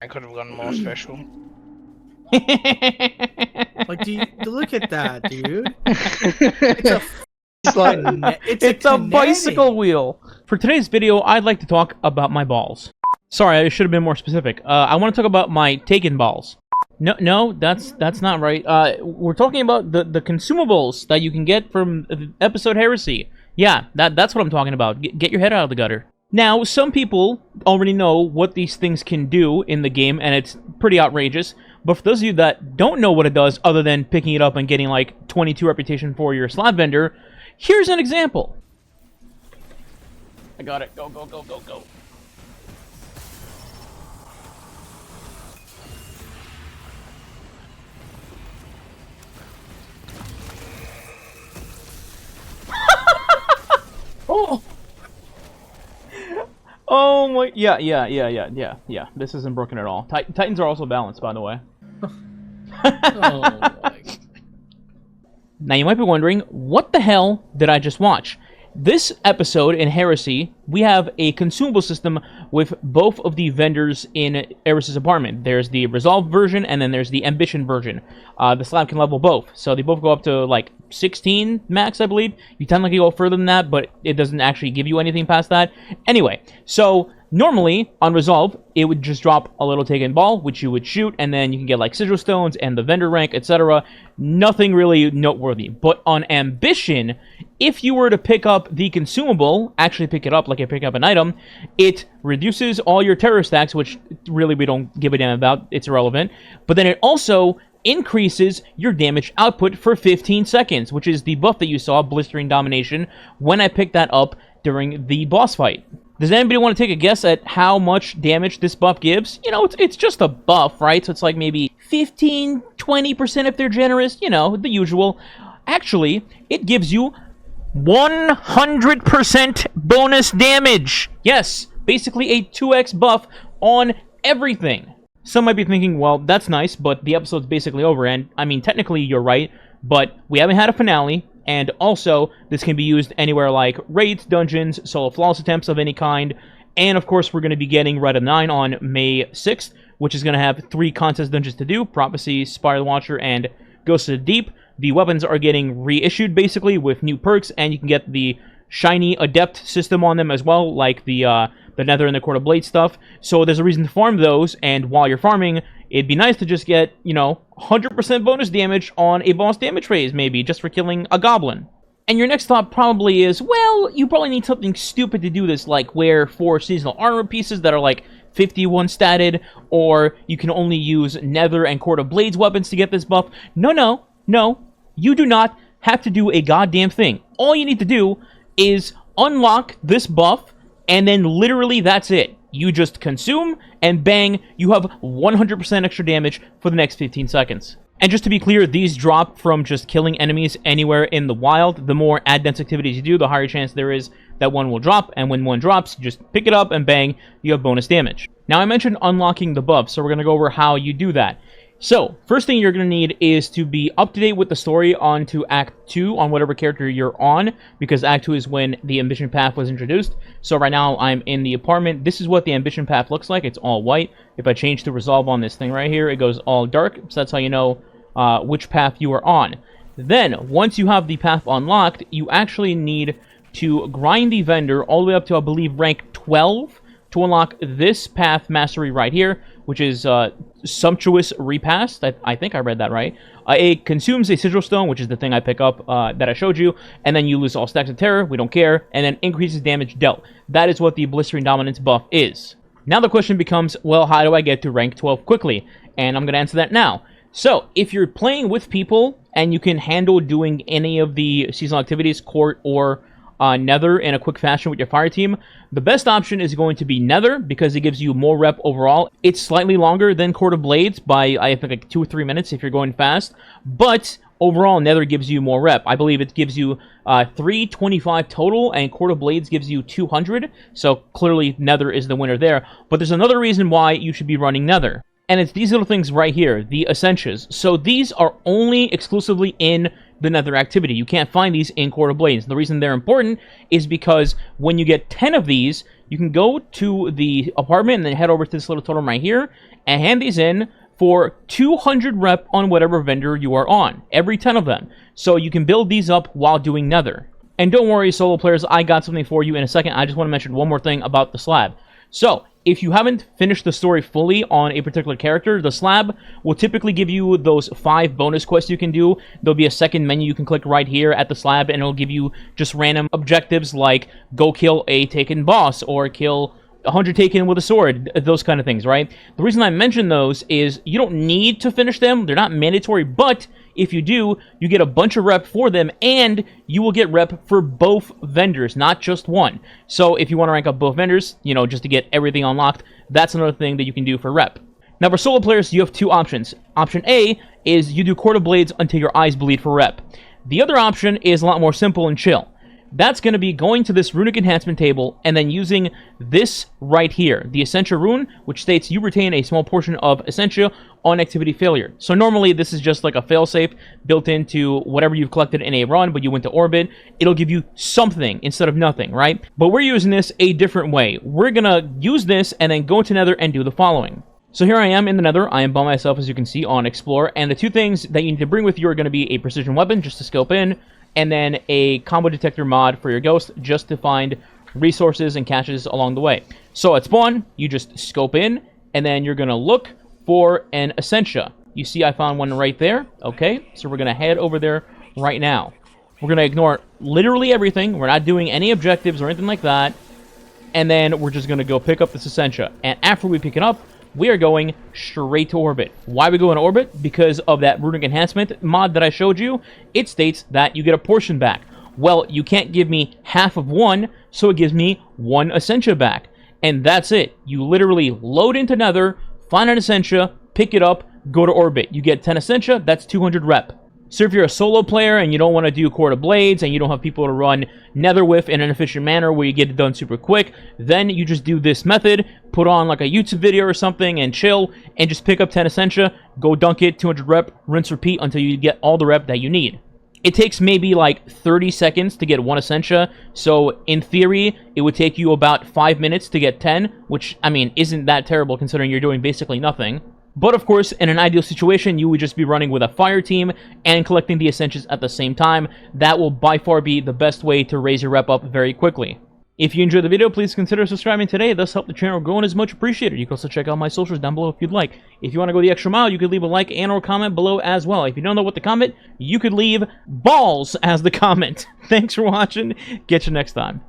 I could have gone more special. Like, look at that, dude. It's a It's a bicycle wheel. For today's video, I'd like to talk about my balls. Sorry, I should have been more specific. I want to talk about my taken balls. No, that's not right. We're talking about the consumables that you can get from episode Heresy. Yeah, that's what I'm talking about. Get your head out of the gutter. Now, some people already know what these things can do in the game, and it's pretty outrageous. But for those of you that don't know what it does, other than picking it up and getting like 22 reputation for your slab vendor, here's an example. I got it. Go, go, go, go, go. Oh! Oh my, yeah. This isn't broken at all. Titans are also balanced, by the way. Oh my. Now you might be wondering, what the hell did I just watch? This episode in Heresy, we have a consumable system with both of the vendors in Eris's apartment. There's the Resolve version, and then there's the Ambition version. The slab can level both, so they both go up to like 16 max, I believe. You technically go further than that, but it doesn't actually give you anything past that. Anyway, so normally on Resolve, it would just drop a little taken ball, which you would shoot, and then you can get like sigil stones and the vendor rank, etc. Nothing really noteworthy. But on Ambition, if you were to pick up the consumable, actually pick it up like you pick up an item, it reduces all your terror stacks, which really we don't give a damn about, it's irrelevant. But then it also increases your damage output for 15 seconds, which is the buff that you saw, Blistering Domination, when I picked that up during the boss fight. Does anybody want to take a guess at how much damage this buff gives? You know, it's just a buff, right? So it's like maybe 15, 20% if they're generous, you know, the usual. Actually, it gives you 100% bonus damage. Yes, basically a 2x buff on everything. Some might be thinking, well, that's nice, but the episode's basically over, and I mean, technically you're right, but we haven't had a finale, and also, this can be used anywhere like raids, dungeons, solo flawless attempts of any kind, and of course, we're going to be getting Red of 9 on May 6th, which is going to have 3 contest dungeons to do, Prophecy, Spire of the Watcher, and Ghost of the Deep. The weapons are getting reissued, basically, with new perks, and you can get the shiny Adept system on them as well, like the Nether and the Court of Blade stuff. So there's a reason to farm those, and while you're farming, it'd be nice to just get, you know, 100% bonus damage on a boss damage phase, maybe, just for killing a goblin. And your next thought probably is, well, you probably need something stupid to do this, like wear 4 seasonal armor pieces that are like 51 statted, or you can only use Nether and Court of Blades weapons to get this buff. No, you do not have to do a goddamn thing. All you need to do is unlock this buff, and then literally that's it. You just consume, and bang, you have 100% extra damage for the next 15 seconds. And just to be clear, these drop from just killing enemies anywhere in the wild. The more ad dense activities you do, the higher chance there is that one will drop, and when one drops, you just pick it up, and bang, you have bonus damage. Now, I mentioned unlocking the buff, so we're going to go over how you do that. So, first thing you're going to need is to be up to date with the story onto Act 2 on whatever character you're on, because Act 2 is when the Ambition Path was introduced. So right now, I'm in the apartment. This is what the Ambition Path looks like. It's all white. If I change to Resolve on this thing right here, it goes all dark, so that's how you know which path you are on. Then, once you have the path unlocked, you actually need to grind the vendor all the way up to, I believe, rank 12 to unlock this path mastery right here, which is Sumptuous Repast. I think I read that right. It consumes a sigil stone, which is the thing I pick up that I showed you, and then you lose all stacks of terror, we don't care, and then increases damage dealt. That is what the Blistering Dominance buff is. Now the question becomes, well, how do I get to rank 12 quickly? And I'm going to answer that now. So, if you're playing with people, and you can handle doing any of the seasonal activities, court or Nether in a quick fashion with your fire team, the best option is going to be Nether, because it gives you more rep overall. It's slightly longer than Court of Blades by, I think, like 2 or 3 minutes if you're going fast, but overall Nether gives you more rep. I believe it gives you 325 total, and Court of Blades gives you 200, so clearly Nether is the winner there. But there's another reason why you should be running Nether, and it's these little things right here, the Essentials. So these are only exclusively in the Nether activity. You can't find these in Court of Blades. The reason they're important is because when you get 10 of these, you can go to the apartment and then head over to this little totem right here and hand these in for 200 rep on whatever vendor you are on, every 10 of them. So you can build these up while doing nether. And don't worry, solo players, I got something for you in a second. I just want to mention one more thing about the slab. So, if you haven't finished the story fully on a particular character, the slab will typically give you those 5 bonus quests you can do. There'll be a second menu you can click right here at the slab, and it'll give you just random objectives like go kill a taken boss, or kill 100 taken with a sword, those kind of things, right? The reason I mention those is you don't need to finish them. They're not mandatory, but if you do, you get a bunch of rep for them, and you will get rep for both vendors, not just one. So if you want to rank up both vendors, you know, just to get everything unlocked, that's another thing that you can do for rep. Now, for solo players, you have 2 options. Option A is you do Court of Blades until your eyes bleed for rep. The other option is a lot more simple and chill. That's going to be going to this runic enhancement table and then using this right here, the Essentia rune, which states you retain a small portion of Essentia on activity failure. So normally this is just like a failsafe built into whatever you've collected in a run, but you went to orbit. It'll give you something instead of nothing, right? But we're using this a different way. We're going to use this and then go to Nether and do the following. So here I am in the Nether. I am by myself, as you can see, on Explore. And the 2 things that you need to bring with you are going to be a precision weapon, just to scope in, and then a combo detector mod for your ghost, just to find resources and caches along the way. So at spawn, you just scope in, and then you're going to look for an Essentia. You see I found one right there. Okay, so we're going to head over there right now. We're going to ignore literally everything. We're not doing any objectives or anything like that. And then we're just going to go pick up this Essentia. And after we pick it up, we are going straight to orbit. Why we go in orbit? Because of that runic enhancement mod that I showed you. It states that you get a portion back. Well, you can't give me half of one, so it gives me 1 Essentia back. And that's it. You literally load into Nether, find an Essentia, pick it up, go to orbit. You get 10 Essentia, that's 200 rep. So if you're a solo player and you don't want to do Court of Blades and you don't have people to run Nether with in an efficient manner where you get it done super quick, then you just do this method, put on like a YouTube video or something and chill, and just pick up 10 Essentia, go dunk it, 200 rep, rinse, repeat until you get all the rep that you need. It takes maybe like 30 seconds to get 1 Essentia, so in theory, it would take you about 5 minutes to get 10, which, I mean, isn't that terrible considering you're doing basically nothing. But of course, in an ideal situation, you would just be running with a fire team and collecting the Essentials at the same time. That will by far be the best way to raise your rep up very quickly. If you enjoyed the video, please consider subscribing today. Thus help the channel grow and is much appreciated. You can also check out my socials down below if you'd like. If you want to go the extra mile, you could leave a like and or comment below as well. If you don't know what to comment, you could leave balls as the comment. Thanks for watching. Catch you next time.